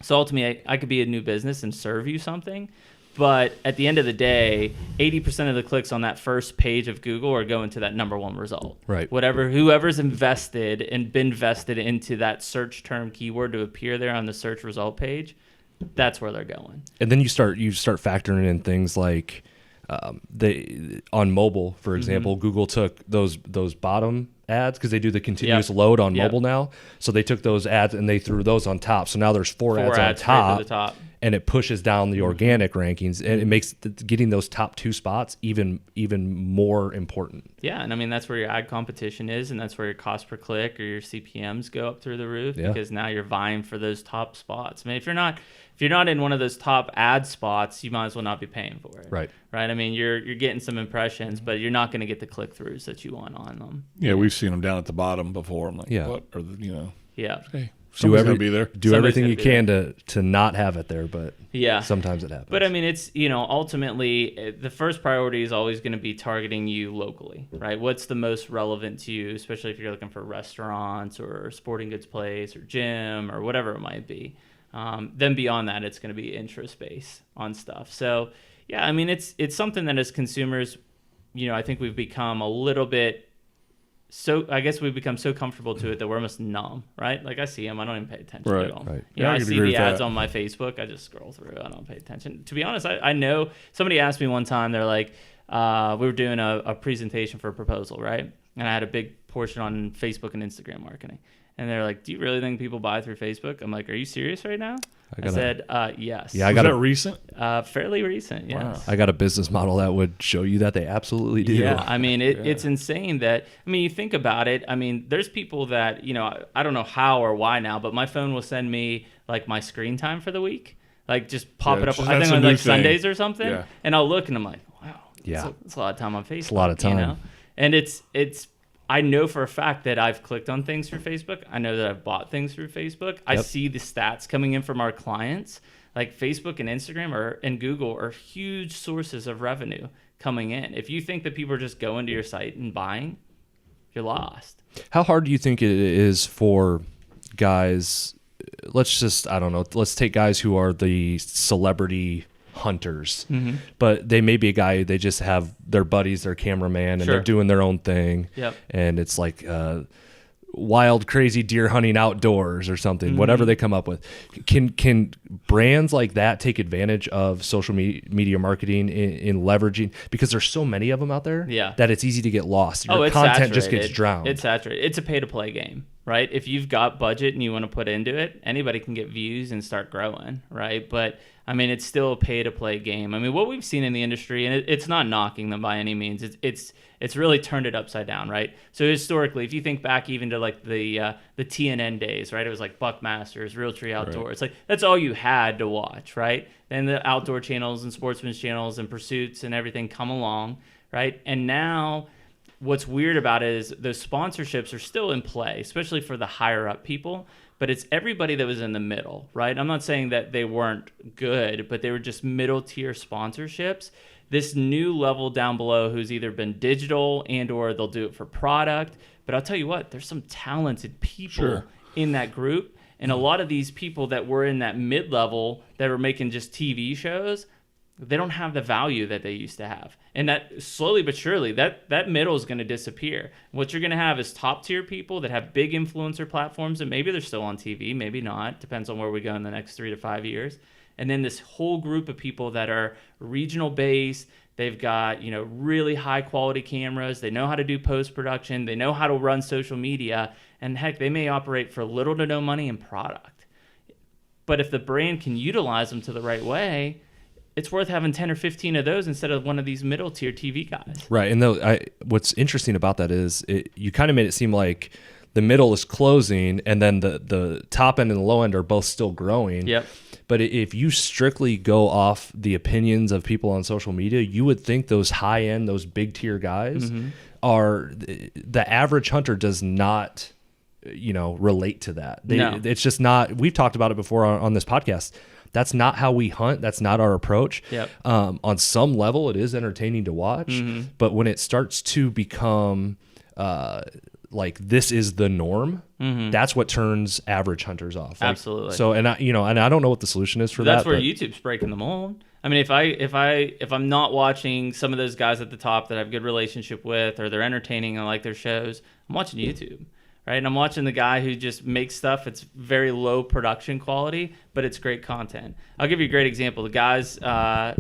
[SPEAKER 2] So ultimately, I could be a new business and serve you something, but at the end of the day, 80% of the clicks on that first page of Google are going to that number one result.
[SPEAKER 1] Right.
[SPEAKER 2] Whoever's invested and been vested into that search term keyword to appear there on the search result page, that's where they're going.
[SPEAKER 1] And then you start factoring in things like on mobile, for example, Google took those bottom ads because they do the continuous load on mobile now. So they took those ads and they threw those on top. So now there's four ads on top,
[SPEAKER 2] right to the top,
[SPEAKER 1] and it pushes down the organic rankings, and it makes getting those top 2 spots even more important.
[SPEAKER 2] Yeah, and I mean, that's where your ad competition is, and that's where your cost per click or your CPMs go up through the roof, because now you're vying for those top spots. I mean, if you're not in one of those top ad spots, you might as well not be paying for it.
[SPEAKER 1] Right.
[SPEAKER 2] I mean, you're getting some impressions, but you're not going to get the click-throughs that you want on them.
[SPEAKER 3] Yeah, we've seen them down at the bottom before. I'm like, what? Or
[SPEAKER 2] Yeah.
[SPEAKER 3] Hey, someone's gonna be there.
[SPEAKER 1] Do everything you can to not have it there, but sometimes it happens.
[SPEAKER 2] But I mean, it's, ultimately the first priority is always going to be targeting you locally, right? What's the most relevant to you, especially if you're looking for restaurants or sporting goods place or gym or whatever it might be. Then beyond that, it's going to be interest-based on stuff. So, yeah, I mean, it's something that as consumers, I think we've become a little bit I guess we've become so comfortable to it that we're almost numb, right? Like, I see them, I don't even pay attention at all.
[SPEAKER 1] Right.
[SPEAKER 2] I see the ads on my Facebook, I just scroll through, I don't pay attention. To be honest, I know somebody asked me one time, they're like, we were doing a presentation for a proposal, right? and I had a big portion on Facebook and Instagram marketing. And they're like, "Do you really think people buy through Facebook?" I'm like, "Are you serious right now?" I said, "Yes."
[SPEAKER 3] Yeah, Was that recent?
[SPEAKER 2] Fairly recent, yes.
[SPEAKER 3] Wow.
[SPEAKER 1] I got a business model that would show you that they absolutely do.
[SPEAKER 2] Yeah, I mean, it's insane that, I mean, you think about it. I mean, there's people that, I don't know how or why now, but my phone will send me like my screen time for the week. Like just pop it up, I think on like Sundays or something. Yeah. And I'll look and I'm like, wow, that's a lot of time on Facebook. It's
[SPEAKER 1] a lot of time.
[SPEAKER 2] And I know for a fact that I've clicked on things through Facebook. I know that I've bought things through Facebook. I see the stats coming in from our clients. Like Facebook and Instagram and Google are huge sources of revenue coming in. If you think that people are just going to your site and buying, you're lost.
[SPEAKER 1] How hard do you think it is for guys? Let's take guys who are the celebrity hunters, but they may be a guy, they just have their buddies, their cameraman, and they're doing their own thing. And it's like wild, crazy deer hunting outdoors or something, whatever they come up with. Can brands like that take advantage of social media marketing in leveraging, because there's so many of them out there that it's easy to get lost. Your content just gets drowned.
[SPEAKER 2] It's saturated. It's a pay to play game, right? If you've got budget and you want to put into it, anybody can get views and start growing, right? But I mean, it's still a pay to play game. I mean, what we've seen in the industry, and it's not knocking them by any means, it's really turned it upside down, right? So historically, if you think back even to like the TNN days, right? It was like Buckmasters, Realtree Outdoor. Right. It's like that's all you had to watch, right? Then the outdoor channels and sportsman's channels and pursuits and everything come along, right? And now what's weird about it is those sponsorships are still in play, especially for the higher up people. But it's everybody that was in the middle, right? I'm not saying that they weren't good, but they were just middle tier sponsorships. This new level down below who's either been digital and or they'll do it for product. But I'll tell you what, there's some talented people in that group. And a lot of these people that were in that mid-level that were making just TV shows, they don't have the value that they used to have. And that slowly but surely, that middle is going to disappear. What you're going to have is top tier people that have big influencer platforms, and maybe they're still on TV, maybe not. Depends on where we go in the next 3 to 5 years. And then this whole group of people that are regional based. They've got, really high quality cameras. They know how to do post-production. They know how to run social media. And heck, they may operate for little to no money in product. But if the brand can utilize them to the right way, it's worth having 10 or 15 of those instead of one of these middle tier TV guys.
[SPEAKER 1] Right. And what's interesting about that is you kind of made it seem like the middle is closing and then the top end and the low end are both still growing.
[SPEAKER 2] Yep.
[SPEAKER 1] But if you strictly go off the opinions of people on social media, you would think those high end, those big tier guys are the average hunter does not, relate to that.
[SPEAKER 2] No.
[SPEAKER 1] It's just not. We've talked about it before on this podcast. That's not how we hunt. That's not our approach.
[SPEAKER 2] Yep.
[SPEAKER 1] On some level, it is entertaining to watch. But when it starts to become like this is the norm, that's what turns average hunters off. Like,
[SPEAKER 2] absolutely.
[SPEAKER 1] So, and I don't know what the solution is for that.
[SPEAKER 2] That's where YouTube's breaking the mold. I mean, if I'm not watching some of those guys at the top that I have a good relationship with, or they're entertaining and I like their shows, I'm watching YouTube. Right, and I'm watching the guy who just makes stuff. It's very low production quality, but it's great content. I'll give you a great example. The guys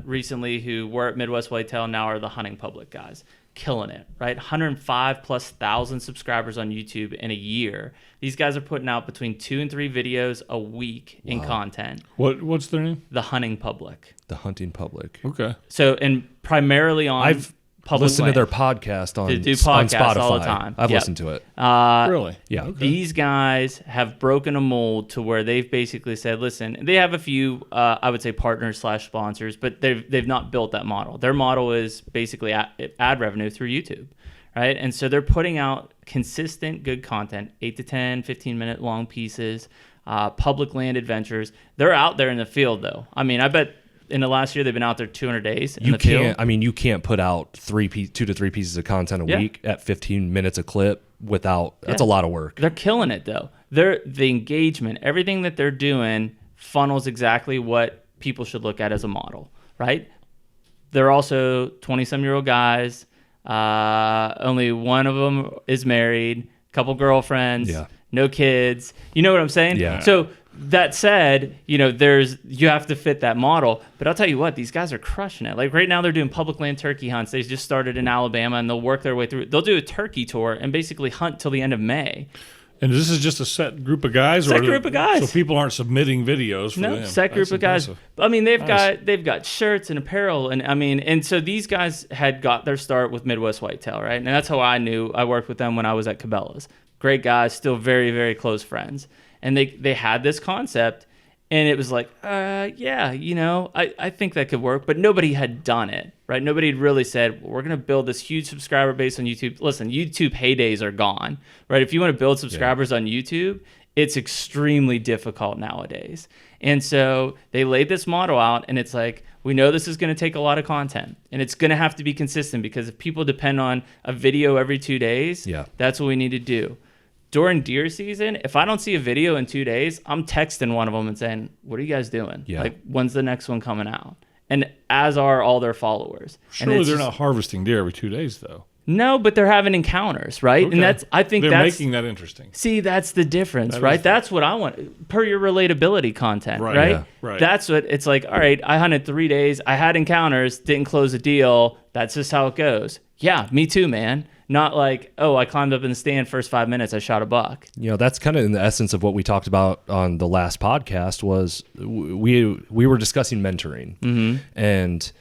[SPEAKER 2] recently who were at Midwest Whitetail now are the Hunting Public guys, killing it. Right, 105,000+ subscribers on YouTube in a year. These guys are putting out between 2 and 3 videos a week in content.
[SPEAKER 3] What's their name?
[SPEAKER 2] The Hunting Public.
[SPEAKER 1] The Hunting Public.
[SPEAKER 3] Okay.
[SPEAKER 2] So, and primarily on.
[SPEAKER 1] Listen to their podcast on Spotify.
[SPEAKER 2] All the time.
[SPEAKER 1] I've listened to it.
[SPEAKER 3] Really?
[SPEAKER 1] Yeah.
[SPEAKER 3] Okay.
[SPEAKER 2] These guys have broken a mold to where they've basically said, listen, they have a few, I would say partners / sponsors, but they've not built that model. Their model is basically ad revenue through YouTube, right? And so they're putting out consistent good content, 8 to 10, 15-minute long pieces, public land adventures. They're out there in the field, though. I mean, I bet in the last year they've been out there 200 days in the field.
[SPEAKER 1] You can't put out 2 to 3 pieces of content a week at 15 minutes a clip without. That's a lot of work.
[SPEAKER 2] They're killing it though. The engagement, everything that they're doing funnels exactly what people should look at as a model, right? They're also 20-some-year-old guys. Only one of them is married. Couple girlfriends.
[SPEAKER 1] Yeah.
[SPEAKER 2] no kids. You know what I'm saying?
[SPEAKER 1] Yeah.
[SPEAKER 2] So that said, you have to fit that model. But I'll tell you what, these guys are crushing it. Like right now they're doing public land turkey hunts. They just started in Alabama, and they'll work their way through. They'll do a turkey tour and basically hunt till the end of May.
[SPEAKER 3] And this is just a set group of guys?
[SPEAKER 2] Set group of guys.
[SPEAKER 3] So people aren't submitting videos for them?
[SPEAKER 2] Set group of guys.
[SPEAKER 3] Impressive.
[SPEAKER 2] I mean, they've got shirts and apparel, and so these guys had got their start with Midwest Whitetail, right? And that's how I knew. I worked with them when I was at Cabela's. Great guys, still very, very close friends. And they had this concept, and it was like, I think that could work, but nobody had done it, right? Nobody had really said, well, we're going to build this huge subscriber base on YouTube. Listen, YouTube heydays are gone, right? If you want to build subscribers on YouTube, it's extremely difficult nowadays. And so they laid this model out, and it's like, we know this is going to take a lot of content, and it's going to have to be consistent, because if people depend on a video every 2 days, that's what we need to do. During deer season, if I don't see a video in 2 days, I'm texting one of them and saying, what are you guys doing?
[SPEAKER 1] Yeah.
[SPEAKER 2] Like, when's the next one coming out? And as are all their followers.
[SPEAKER 3] Surely they're not harvesting deer every 2 days, though.
[SPEAKER 2] No, but they're having encounters, right?
[SPEAKER 3] Okay.
[SPEAKER 2] And they're
[SPEAKER 3] making that interesting.
[SPEAKER 2] See, that's the difference, right? That's what I want, per your relatability content, right?
[SPEAKER 1] Yeah.
[SPEAKER 3] Right.
[SPEAKER 2] That's what it's like. All right, I hunted 3 days. I had encounters, didn't close a deal. That's just how it goes. Yeah, me too, man. Not like, oh, I climbed up in the stand, first 5 minutes, I shot a buck.
[SPEAKER 1] That's kind of in the essence of what we talked about on the last podcast. Was we were discussing mentoring and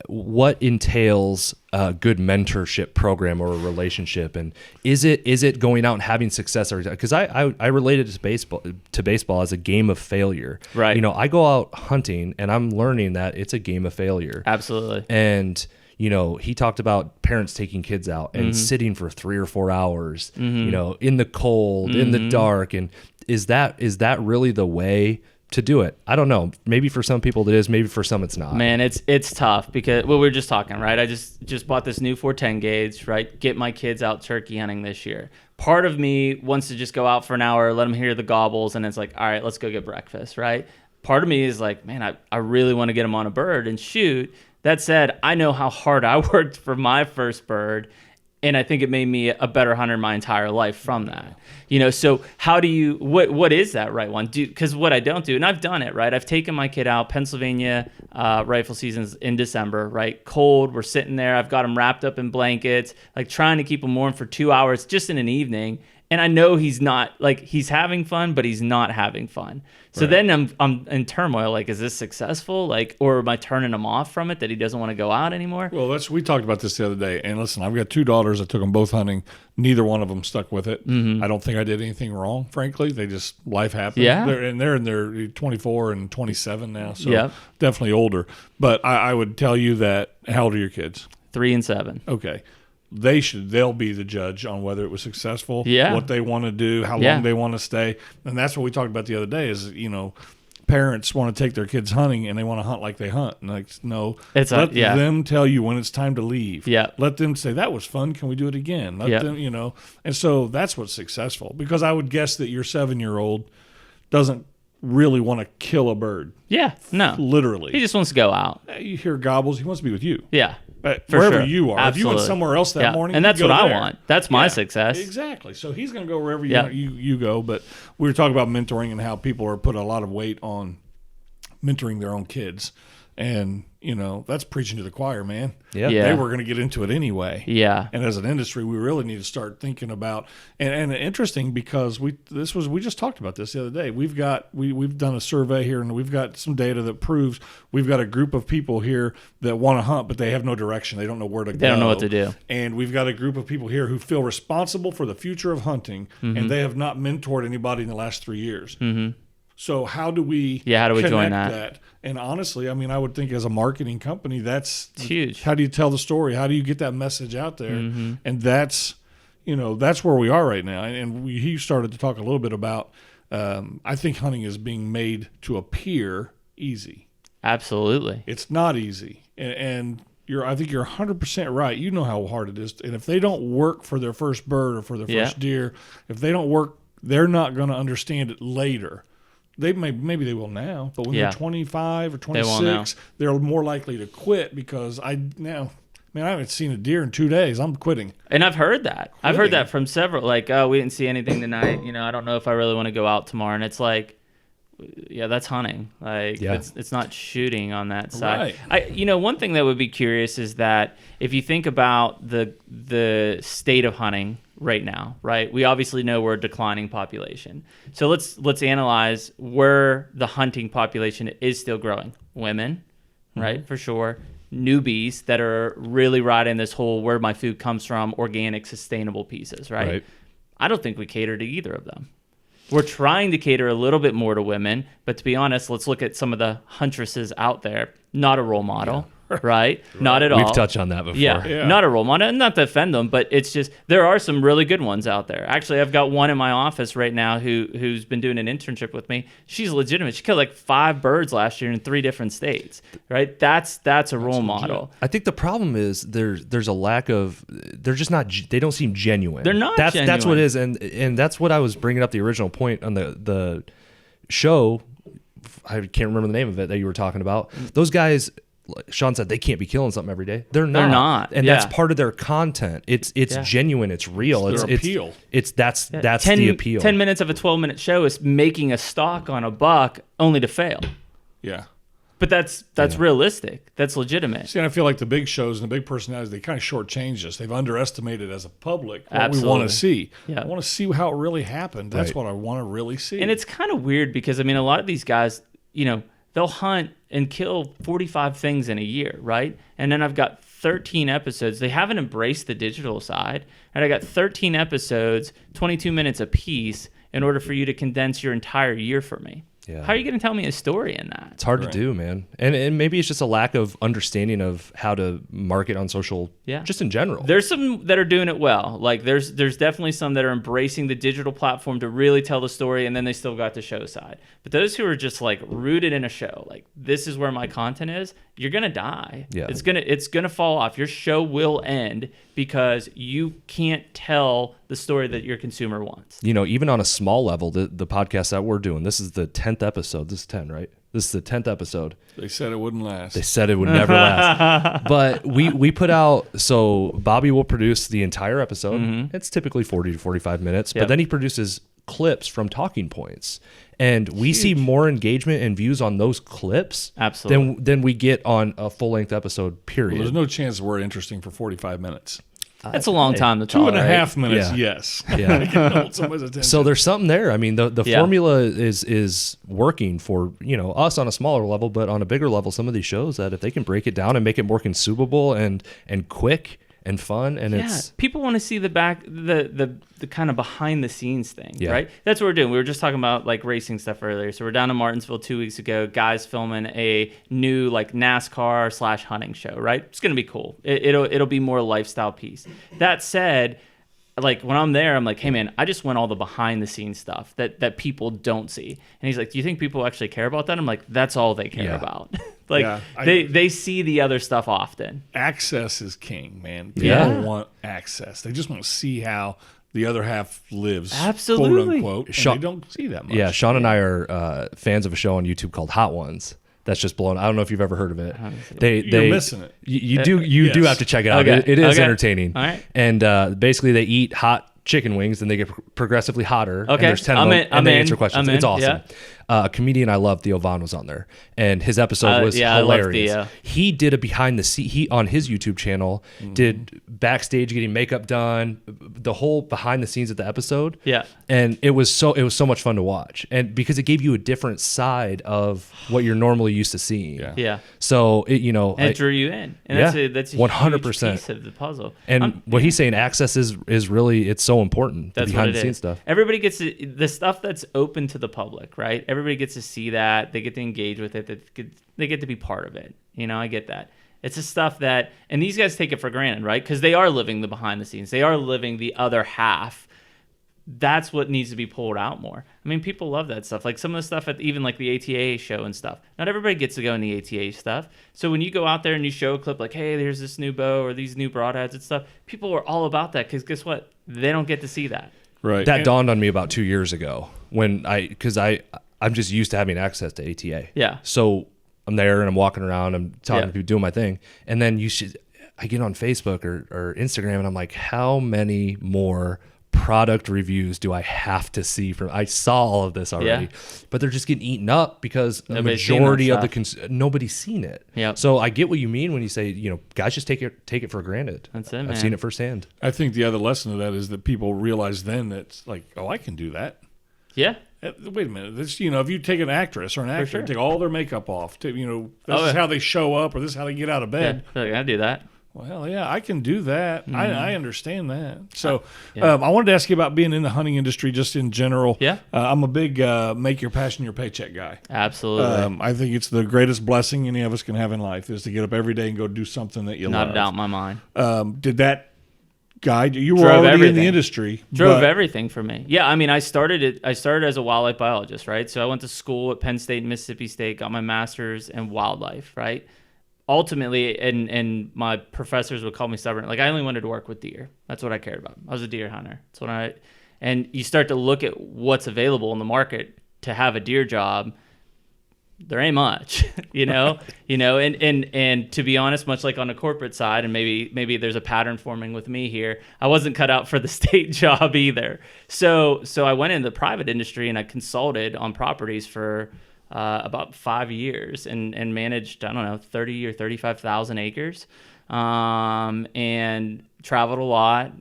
[SPEAKER 1] what entails a good mentorship program or a relationship, and is it going out and having success? Or because I related to baseball as a game of failure,
[SPEAKER 2] right?
[SPEAKER 1] I go out hunting and I'm learning that it's a game of failure.
[SPEAKER 2] Absolutely.
[SPEAKER 1] And he talked about parents taking kids out and sitting for 3 or 4 hours, in the cold, in the dark. And is that really the way to do it? I don't know. Maybe for some people it is. Maybe for some it's not.
[SPEAKER 2] Man, it's tough because, we were just talking, right? I just bought this new 410 gauge, right? Get my kids out turkey hunting this year. Part of me wants to just go out for an hour, let them hear the gobbles, and it's like, all right, let's go get breakfast, right? Part of me is like, man, I really want to get them on a bird and shoot. That said, I know how hard I worked for my first bird, and I think it made me a better hunter my entire life from that. So how do you, what is that right one? Because what I don't do, and I've done it, right? I've taken my kid out, Pennsylvania rifle season's in December, right? Cold, we're sitting there. I've got him wrapped up in blankets, like trying to keep him warm for 2 hours just in an evening. And I know he's not, like, he's having fun, but he's not having fun. So then I'm in turmoil, like, is this successful? Like, or am I turning him off from it that he doesn't want to go out anymore?
[SPEAKER 3] Well, we talked about this the other day. And listen, I've got 2 daughters. I took them both hunting. Neither one of them stuck with it. I don't think I did anything wrong, frankly. Life happened.
[SPEAKER 2] Yeah.
[SPEAKER 3] They're in their 24 and 27 now, so definitely older. But I would tell you that, how old are your kids?
[SPEAKER 2] 3 and 7.
[SPEAKER 3] Okay. They'll be the judge on whether it was successful, what they want to do, how long they want to stay. And that's what we talked about the other day is, parents want to take their kids hunting and they want to hunt like they hunt. And like, no, let them tell you when it's time to leave.
[SPEAKER 2] Yeah.
[SPEAKER 3] Let them say, that was fun. Can we do it again? Let them, and so that's what's successful, because I would guess that your 7-year-old doesn't really want to kill a bird.
[SPEAKER 2] Yeah. No.
[SPEAKER 3] Literally.
[SPEAKER 2] He just wants to go out.
[SPEAKER 3] You hear gobbles. He wants to be with you.
[SPEAKER 2] Yeah.
[SPEAKER 3] Wherever you are. If you went somewhere else that morning,
[SPEAKER 2] and that's what I want. That's my success.
[SPEAKER 3] Exactly. So he's going to go wherever you go. But we were talking about mentoring and how people are putting a lot of weight on mentoring their own kids. And, that's preaching to the choir, man.
[SPEAKER 1] Yeah.
[SPEAKER 3] They were going to get into it anyway.
[SPEAKER 2] Yeah.
[SPEAKER 3] And as an industry, we really need to start thinking about, and interesting, because we just talked about this the other day. We've done a survey here, and we've got some data that proves we've got a group of people here that want to hunt, but they have no direction. They don't know where to go.
[SPEAKER 2] They don't know what to do.
[SPEAKER 3] And we've got a group of people here who feel responsible for the future of hunting, and they have not mentored anybody in the last 3 years. So how do we
[SPEAKER 2] join that?
[SPEAKER 3] And honestly, I mean, I would think as a marketing company, that's
[SPEAKER 2] huge.
[SPEAKER 3] How do you tell the story? How do you get that message out there? And that's where we are right now. And he started to talk a little bit about, I think hunting is being made to appear easy.
[SPEAKER 2] Absolutely.
[SPEAKER 3] It's not easy. And I think you're 100% right. You know how hard it is. And if they don't work for their first bird or for their first deer, if they don't work, they're not going to understand it later. Maybe they will now, but when they're 25 or 26, they're more likely to quit, because now Man, I haven't seen a deer in 2 days. I'm quitting.
[SPEAKER 2] And I've heard that. I've heard that from several. Like, oh, we didn't see anything tonight. I don't know if I really want to go out tomorrow. And it's like, yeah, that's hunting. Like, it's not shooting on that side.
[SPEAKER 3] Right.
[SPEAKER 2] One thing that would be curious is that if you think about the state of hunting right now, right? We obviously know we're a declining population. So let's analyze where the hunting population is still growing. Women, right? For sure. Newbies that are really riding this whole where my food comes from, organic, sustainable pieces, right? I don't think we cater to either of them. We're trying to cater a little bit more to women, but to be honest, let's look at some of the huntresses out there. Not a role model, right? Not at all.
[SPEAKER 1] We've touched on that before.
[SPEAKER 2] Yeah, not a role model, and not to offend them, but it's just there are some really good ones out there. Actually, I've got one in my office right now who's been doing an internship with me. She's legitimate. She killed like 5 birds last year in 3 different states, right? That's a role model.
[SPEAKER 1] I think the problem is there's a lack of they're just not they don't seem genuine.
[SPEAKER 2] They're not genuine.
[SPEAKER 1] That's what it is, and that's what I was bringing up the original point on the show. I can't remember the name of it that you were talking about. Those guys, Sean said, they can't be killing something every day. They're not. And that's part of their content. It's genuine. It's real.
[SPEAKER 3] It's their appeal.
[SPEAKER 1] That's the appeal.
[SPEAKER 2] 10 minutes of a 12-minute show is making a stock on a buck only to fail.
[SPEAKER 3] Yeah.
[SPEAKER 2] But that's realistic. That's legitimate.
[SPEAKER 3] See, I feel like the big shows and the big personalities, they kind of shortchange us. They've underestimated as a public what
[SPEAKER 2] Absolutely.
[SPEAKER 3] we want to see.
[SPEAKER 2] Yeah.
[SPEAKER 3] I want to see how it really happened. That's what I want to really see.
[SPEAKER 2] And it's kind of weird because, a lot of these guys, they'll hunt and kill 45 things in a year, right? And then I've got 13 episodes. They haven't embraced the digital side. And I got 13 episodes, 22 minutes a piece in order for you to condense your entire year for me.
[SPEAKER 1] Yeah.
[SPEAKER 2] How are you going to tell me a story in that?
[SPEAKER 1] It's hard to do, man. And maybe it's just a lack of understanding of how to market on social, just in general.
[SPEAKER 2] There's some that are doing it well. Like there's definitely some that are embracing the digital platform to really tell the story, and then they still got the show side. But those who are just like rooted in a show, like this is where my content is, you're gonna die.
[SPEAKER 1] Yeah.
[SPEAKER 2] It's gonna fall off. Your show will end because you can't tell the story that your consumer wants.
[SPEAKER 1] Even on a small level, the podcast that we're doing, this is the 10th episode. This is 10, right? This is the 10th episode.
[SPEAKER 3] They said it wouldn't last.
[SPEAKER 1] They said it would never last. But we put out, so Bobby will produce the entire episode. Mm-hmm. It's typically 40 to 45 minutes, but then he produces clips from talking points. And we see more engagement and views on those clips than we get on a full-length episode, period.
[SPEAKER 3] Well, there's no chance we're interesting for 45 minutes.
[SPEAKER 2] That's a long time to talk.
[SPEAKER 3] 2.5 minutes, yes.
[SPEAKER 1] Yeah. So there's something there. The formula is working for us on a smaller level, but on a bigger level, some of these shows that if they can break it down and make it more consumable and quick and fun, and it's
[SPEAKER 2] people want to see the kind of behind the scenes thing, right? That's what we're doing. We were just talking about like racing stuff earlier. So we're down in Martinsville 2 weeks ago. Guys filming a new like NASCAR / hunting show, right? It's gonna be cool. It'll be more lifestyle piece. That said, like when I'm there, I'm like, hey man, I just want all the behind the scenes stuff that people don't see. And he's like, do you think people actually care about that? I'm like, that's all they care about. They see the other stuff often.
[SPEAKER 3] Access is king, man. People want access. They just want to see how the other half lives, quote unquote. And they don't see that much.
[SPEAKER 1] Yeah, Sean and I are fans of a show on YouTube called Hot Ones. That's just blown. I don't know if you've ever heard of it.
[SPEAKER 3] You're missing it.
[SPEAKER 1] You do have to check it out. Okay. It is entertaining.
[SPEAKER 2] All right.
[SPEAKER 1] And basically they eat hot chicken wings and they get progressively hotter.
[SPEAKER 2] Okay.
[SPEAKER 1] And there's 10 of them and they answer questions. It's awesome. Yeah. A comedian I love, Theo Vaughn, was on there, and his episode was hilarious.
[SPEAKER 2] I love Theo.
[SPEAKER 1] He did a behind the scene. He on his YouTube channel did backstage getting makeup done, the whole behind the scenes of the episode.
[SPEAKER 2] Yeah,
[SPEAKER 1] and it was so much fun to watch, and because it gave you a different side of what you're normally used to seeing.
[SPEAKER 2] Yeah.
[SPEAKER 1] So
[SPEAKER 2] it drew you in, and that's a
[SPEAKER 1] 100%
[SPEAKER 2] piece of the puzzle.
[SPEAKER 1] And what he's saying, access is really it's so important.
[SPEAKER 2] That's
[SPEAKER 1] behind
[SPEAKER 2] what
[SPEAKER 1] the
[SPEAKER 2] it
[SPEAKER 1] scenes
[SPEAKER 2] is.
[SPEAKER 1] Stuff.
[SPEAKER 2] Everybody gets the stuff that's open to the public, right? Everybody gets to see that. They get to engage with it. They get to be part of it. I get that. It's the stuff that, and these guys take it for granted, right? Because they are living the behind the scenes. They are living the other half. That's what needs to be pulled out more. People love that stuff. Like some of the stuff at even like the ATA show and stuff. Not everybody gets to go in the ATA stuff. So when you go out there and you show a clip like, hey, there's this new bow or these new broadheads and stuff, people are all about that because guess what? They don't get to see that.
[SPEAKER 3] Right.
[SPEAKER 1] That dawned on me about 2 years ago because I'm just used to having access to ATA.
[SPEAKER 2] Yeah.
[SPEAKER 1] So I'm there and I'm walking around, I'm talking to people, doing my thing. And then I get on Facebook or Instagram and I'm like, how many more product reviews do I have to see from? I saw all of this already, but they're just getting eaten up because the majority of nobody's seen it.
[SPEAKER 2] Yep.
[SPEAKER 1] So I get what you mean when you say, you know, guys just take it for granted.
[SPEAKER 2] That's it, man.
[SPEAKER 1] I've seen it firsthand.
[SPEAKER 3] I think the other lesson of that is that people realize then that it's like, oh, I can do that.
[SPEAKER 2] Yeah.
[SPEAKER 3] Wait a minute. This, you know, if you take an actress or an actor, take all their makeup off, you know, this is how they show up, or this is how they get out of bed.
[SPEAKER 2] Yeah, I do that.
[SPEAKER 3] Well, yeah, I can do that. I understand that. So I wanted to ask you about being in the hunting industry just in general.
[SPEAKER 2] Yeah.
[SPEAKER 3] I'm a big make your passion your paycheck guy.
[SPEAKER 2] Absolutely.
[SPEAKER 3] I think it's the greatest blessing any of us can have in life is to get up every day and go do something that you love.
[SPEAKER 2] Not a doubt in my mind.
[SPEAKER 3] Did that guide you? You were already in the industry.
[SPEAKER 2] Drove everything for me. Yeah, I mean, I started as a wildlife biologist, right? So I went to school at Penn State and Mississippi State, got my master's in wildlife, right? Ultimately, and my professors would call me stubborn. Like, I only wanted to work with deer. That's what I cared about. I was a deer hunter. And you start to look at what's available in the market to have a deer job. There ain't much, you know, and to be honest, much like on the corporate side, and maybe there's a pattern forming with me here, I wasn't cut out for the state job either. So I went into the private industry and I consulted on properties for about 5 years and managed, 30 or 35,000 acres, and traveled a lot,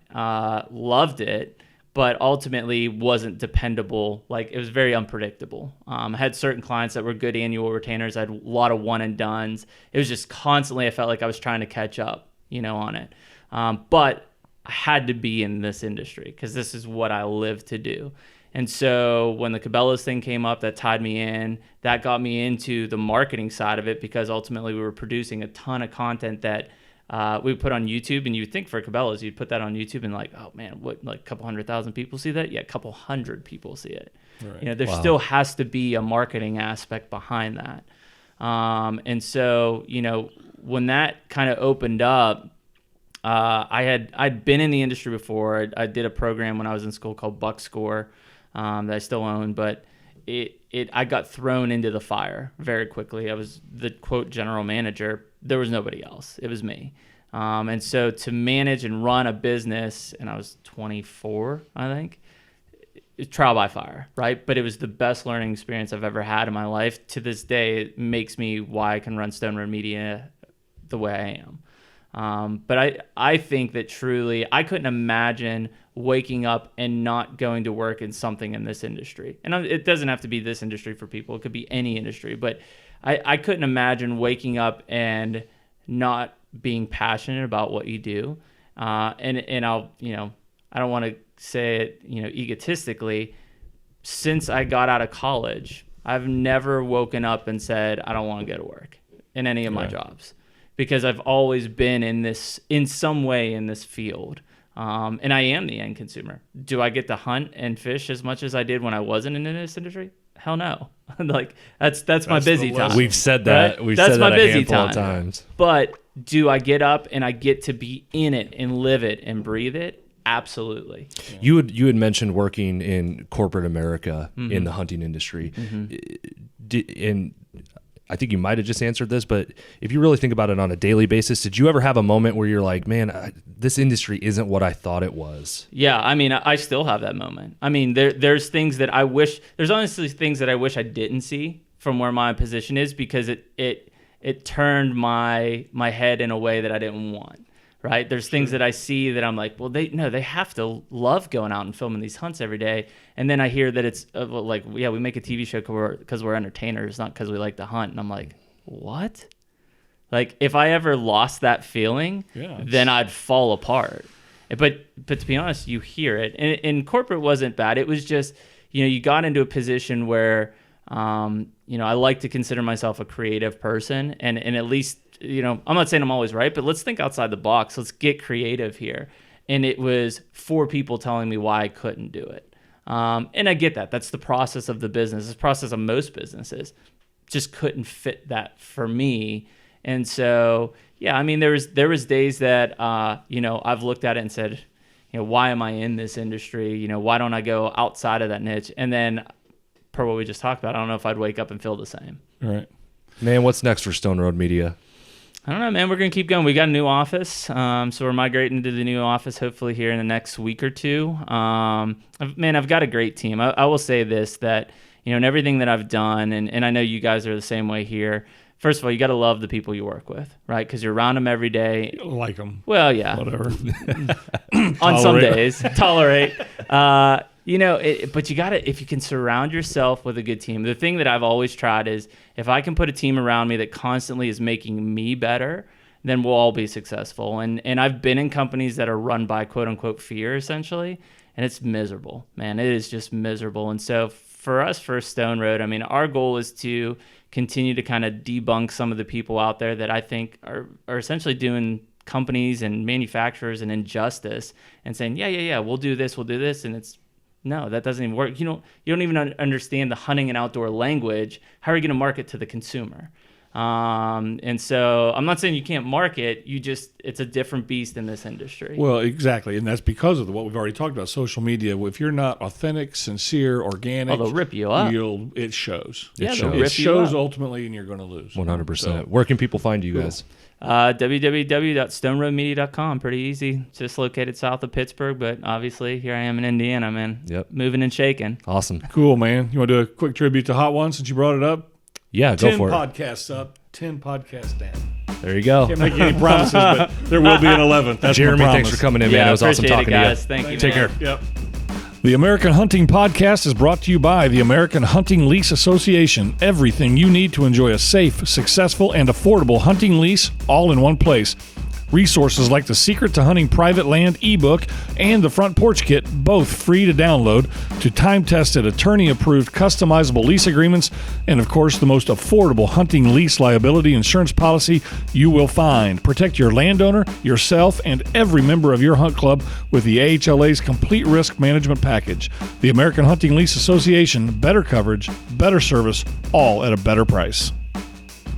[SPEAKER 2] loved it, but ultimately wasn't dependable. Like, it was very unpredictable. I had certain clients that were good annual retainers. I had a lot of one and dones. It was just constantly, I felt like I was trying to catch up, on it. But I had to be in this industry because this is what I live to do. And so when the Cabela's thing came up, that tied me in. That got me into the marketing side of it because ultimately we were producing a ton of content that we would put on YouTube. And you would think for Cabela's, you'd put that on YouTube and like, oh man, what, like a couple 100,000 people see that? Yeah, a couple 100 people see it. Right. There still has to be a marketing aspect behind that. And so, when that kind of opened up, I'd been in the industry before. I did a program when I was in school called Buck Score. That I still own, but I got thrown into the fire very quickly. I was the quote general manager. There was nobody else. It was me. And so to manage and run a business, and I was 24, I think, trial by fire, right? But it was the best learning experience I've ever had in my life. To this day, it makes me why I can run Stone Road Media the way I am. But I think that truly, I couldn't imagine waking up and not going to work in something in this industry. And it doesn't have to be this industry for people. It could be any industry. But I couldn't imagine waking up and not being passionate about what you do. And I'll, I don't want to say it, egotistically. Since I got out of college, I've never woken up and said, I don't want to go to work in any of my jobs. Because I've always been in some way in this field. And I am the end consumer. Do I get to hunt and fish as much as I did when I wasn't in this industry? Hell no. Like that's my busy time.
[SPEAKER 1] We've said that. Right? That's my busy time. Of times.
[SPEAKER 2] But do I get up and I get to be in it and live it and breathe it? Absolutely.
[SPEAKER 1] Yeah. You had mentioned working in corporate America in the hunting industry. And I think you might have just answered this, but if you really think about it on a daily basis, did you ever have a moment where you're like, man, this industry isn't what I thought it was?
[SPEAKER 2] Yeah, I mean, I still have that moment. I mean, there's things that there's honestly things that I wish I didn't see from where my position is because it turned my head in a way that I didn't want. Right? There's things that I see that I'm like, well, they have to love going out and filming these hunts every day. And then I hear that it's we make a TV show because we're entertainers, not because we like to hunt. And I'm like, what? Like, if I ever lost that feeling, then I'd fall apart. But to be honest, you hear it. And corporate wasn't bad. It was just, you got into a position where, I like to consider myself a creative person. And at least, I'm not saying I'm always right, but let's think outside the box. Let's get creative here. And it was 4 people telling me why I couldn't do it. And I get that. That's the process of the business. It's the process of most businesses. Just couldn't fit that for me. And so, I mean, there was days that, I've looked at it and said, why am I in this industry? Why don't I go outside of that niche? And then, per what we just talked about, I don't know if I'd wake up and feel the same.
[SPEAKER 3] Right.
[SPEAKER 1] Man, what's next for Stone Road Media?
[SPEAKER 2] I don't know, man. We're going to keep going. We got a new office. So we're migrating to the new office hopefully here in the next week or two. Man, I've got a great team. I will say this, that, in everything that I've done, and I know you guys are the same way here. First of all, you got to love the people you work with, right? Because you're around them every day.
[SPEAKER 3] Like them.
[SPEAKER 2] Well, yeah.
[SPEAKER 3] Whatever.
[SPEAKER 2] On some days. Tolerate. But you got to, if you can surround yourself with a good team. The thing that I've always tried is, if I can put a team around me that constantly is making me better, then we'll all be successful. And I've been in companies that are run by quote unquote fear, essentially, and it's miserable, man. It is just miserable. And so for us, for Stone Road, I mean, our goal is to continue to kind of debunk some of the people out there that I think are essentially doing companies and manufacturers an injustice and saying, yeah, we'll do this. And it's, no, that doesn't even work. You don't even understand the hunting and outdoor language. How are you going to market to the consumer? And so I'm not saying you can't market. It's a different beast in this industry.
[SPEAKER 3] Well, exactly. And that's because of what we've already talked about, social media. If you're not authentic, sincere, organic,
[SPEAKER 2] they'll rip you up.
[SPEAKER 3] It shows.
[SPEAKER 2] Yeah,
[SPEAKER 3] It
[SPEAKER 2] they'll
[SPEAKER 3] shows,
[SPEAKER 2] rip you up.
[SPEAKER 3] Ultimately, and you're going to lose.
[SPEAKER 1] 100%.
[SPEAKER 3] So,
[SPEAKER 1] Where can people find you guys?
[SPEAKER 2] www.stoneroadmedia.com. Pretty easy. Just located south of Pittsburgh, but obviously here I am in Indiana, man.
[SPEAKER 1] Yep.
[SPEAKER 2] Moving and shaking.
[SPEAKER 1] Awesome.
[SPEAKER 3] cool, man. You want to do a quick tribute to Hot One since you brought it up?
[SPEAKER 1] Yeah, go
[SPEAKER 3] 10
[SPEAKER 1] for it.
[SPEAKER 3] podcasts up, 10 podcasts down.
[SPEAKER 1] There you go.
[SPEAKER 3] Can't make any promises, but there will be an 11th. That's
[SPEAKER 1] Jeremy,
[SPEAKER 3] my
[SPEAKER 1] thanks
[SPEAKER 3] promise.
[SPEAKER 1] for coming in, man. It was awesome
[SPEAKER 2] appreciate
[SPEAKER 1] talking
[SPEAKER 2] it,
[SPEAKER 1] to
[SPEAKER 2] guys.
[SPEAKER 1] you.
[SPEAKER 2] Thank you,
[SPEAKER 1] Take
[SPEAKER 2] man.
[SPEAKER 1] care.
[SPEAKER 3] Yep. The American Hunting Podcast is brought to you by the American Hunting Lease Association. Everything you need to enjoy a safe, successful, and affordable hunting lease all in one place. Resources like the Secret to Hunting Private Land ebook and the Front Porch Kit, both free to download, to time-tested, attorney-approved, customizable lease agreements, and of course, the most affordable hunting lease liability insurance policy you will find. Protect your landowner, yourself, and every member of your hunt club with the AHLA's complete risk management package. The American Hunting Lease Association, better coverage, better service, all at a better price.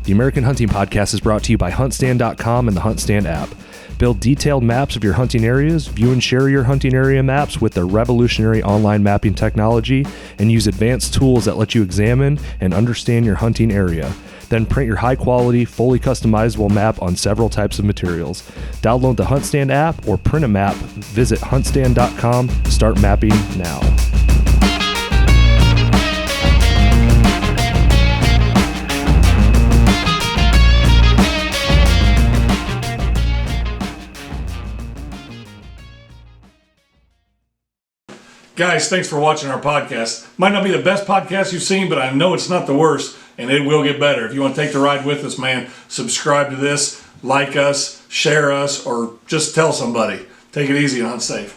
[SPEAKER 1] The American Hunting Podcast is brought to you by HuntStand.com and the HuntStand app. Build detailed maps of your hunting areas, view and share your hunting area maps with their revolutionary online mapping technology, and use advanced tools that let you examine and understand your hunting area. Then print your high-quality, fully customizable map on several types of materials. Download the HuntStand app or print a map. Visit HuntStand.com. Start mapping now.
[SPEAKER 3] Guys, thanks for watching our podcast. Might not be the best podcast you've seen, but I know it's not the worst, and it will get better. If you want to take the ride with us, man, subscribe to this, like us, share us, or just tell somebody. Take it easy and hunt safe.